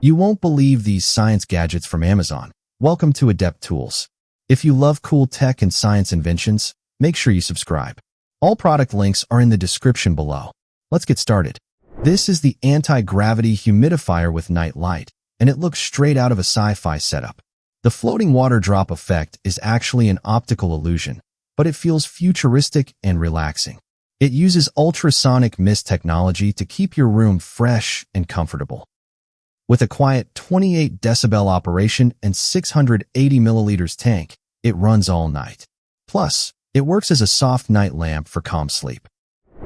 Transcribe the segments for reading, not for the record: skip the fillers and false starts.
You won't believe these science gadgets from Amazon. Welcome to Adept Tools. If you love cool tech and science inventions, make sure you subscribe. All product links are in the description below. Let's get started. This is the anti-gravity humidifier with night light, and it looks straight out of a sci-fi setup. The floating water drop effect is actually an optical illusion, but it feels futuristic and relaxing. It uses ultrasonic mist technology to keep your room fresh and comfortable. With a quiet 28 decibel operation and 680 milliliters tank, it runs all night. Plus, it works as a soft night lamp for calm sleep.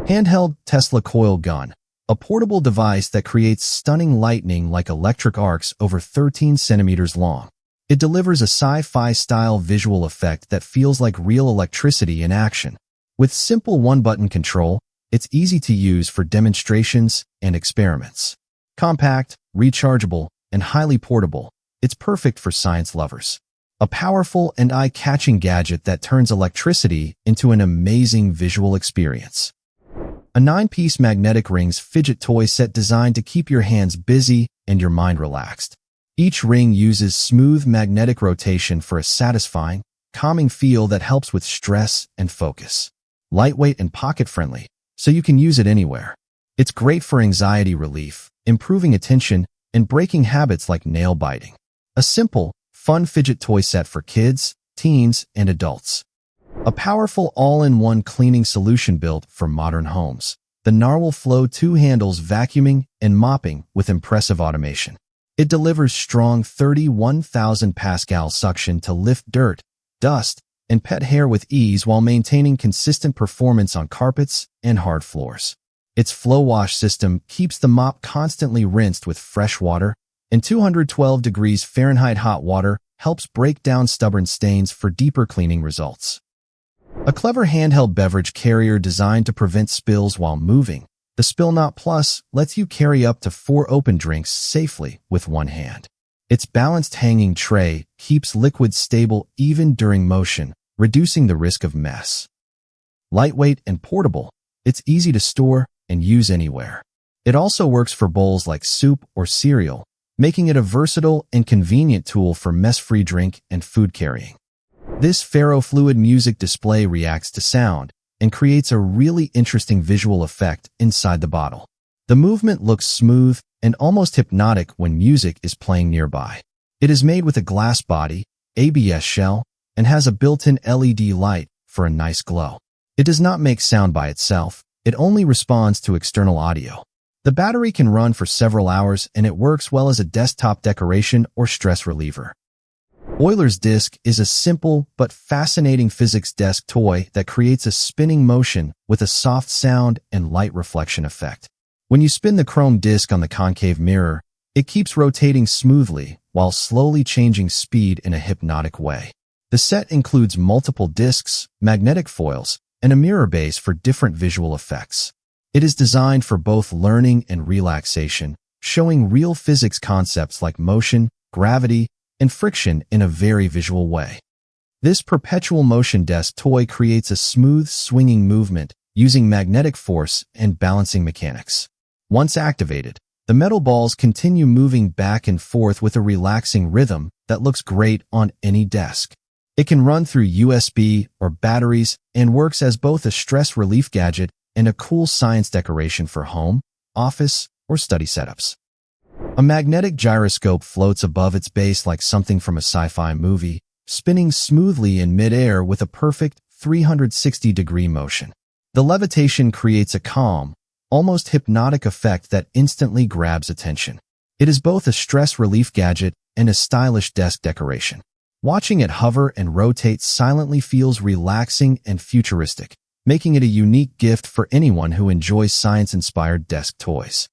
Handheld Tesla coil gun, a portable device that creates stunning lightning like electric arcs over 13 centimeters long. It delivers a sci-fi style visual effect that feels like real electricity in action. With simple one-button control, it's easy to use for demonstrations and experiments. Compact, rechargeable, and highly portable, it's perfect for science lovers. A powerful and eye-catching gadget that turns electricity into an amazing visual experience. A 9-piece magnetic rings fidget toy set designed to keep your hands busy and your mind relaxed. Each ring uses smooth magnetic rotation for a satisfying, calming feel that helps with stress and focus. Lightweight and pocket-friendly, so you can use it anywhere. It's great for anxiety relief, improving attention, and breaking habits like nail biting. A simple, fun fidget toy set for kids, teens, and adults. A powerful all-in-one cleaning solution built for modern homes. The Narwhal Flow 2 handles vacuuming and mopping with impressive automation. It delivers strong 31,000 Pascal suction to lift dirt, dust, and pet hair with ease while maintaining consistent performance on carpets and hard floors. Its flow wash system keeps the mop constantly rinsed with fresh water, and 212 degrees Fahrenheit hot water helps break down stubborn stains for deeper cleaning results. A clever handheld beverage carrier designed to prevent spills while moving, the Spill Not Plus lets you carry up to 4 open drinks safely with one hand. Its balanced hanging tray keeps liquids stable even during motion, reducing the risk of mess. Lightweight and portable, it's easy to store and use anywhere. It also works for bowls like soup or cereal, making it a versatile and convenient tool for mess-free drink and food carrying. This ferrofluid music display reacts to sound and creates a really interesting visual effect inside the bottle. The movement looks smooth and almost hypnotic when music is playing nearby. It is made with a glass body, ABS shell, and has a built-in LED light for a nice glow. It does not make sound by itself. It only responds to external audio. The battery can run for several hours and it works well as a desktop decoration or stress reliever. Euler's disc is a simple but fascinating physics desk toy that creates a spinning motion with a soft sound and light reflection effect. When you spin the chrome disc on the concave mirror, it keeps rotating smoothly while slowly changing speed in a hypnotic way. The set includes multiple discs, magnetic foils, and a mirror base for different visual effects. It is designed for both learning and relaxation, showing real physics concepts like motion, gravity, and friction in a very visual way. This perpetual motion desk toy creates a smooth, swinging movement using magnetic force and balancing mechanics. Once activated, the metal balls continue moving back and forth with a relaxing rhythm that looks great on any desk. It can run through USB or batteries and works as both a stress relief gadget and a cool science decoration for home, office, or study setups. A magnetic gyroscope floats above its base like something from a sci-fi movie, spinning smoothly in mid-air with a perfect 360-degree motion. The levitation creates a calm, almost hypnotic effect that instantly grabs attention. It is both a stress relief gadget and a stylish desk decoration. Watching it hover and rotate silently feels relaxing and futuristic, making it a unique gift for anyone who enjoys science-inspired desk toys.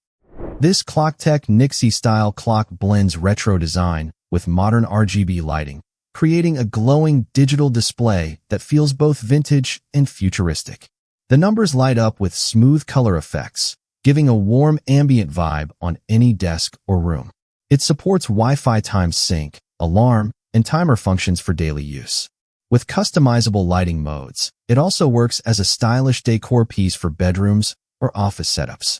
This ClockTech Nixie-style clock blends retro design with modern RGB lighting, creating a glowing digital display that feels both vintage and futuristic. The numbers light up with smooth color effects, giving a warm ambient vibe on any desk or room. It supports Wi-Fi times sync, alarm, and timer functions for daily use. With customizable lighting modes, it also works as a stylish decor piece for bedrooms or office setups.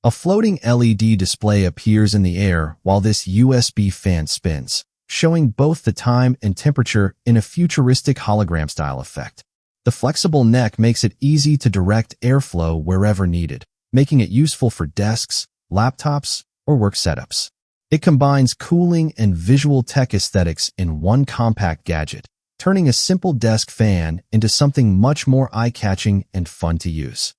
A floating LED display appears in the air while this USB fan spins, showing both the time and temperature in a futuristic hologram-style effect. The flexible neck makes it easy to direct airflow wherever needed, making it useful for desks, laptops, or work setups. It combines cooling and visual tech aesthetics in one compact gadget, turning a simple desk fan into something much more eye-catching and fun to use.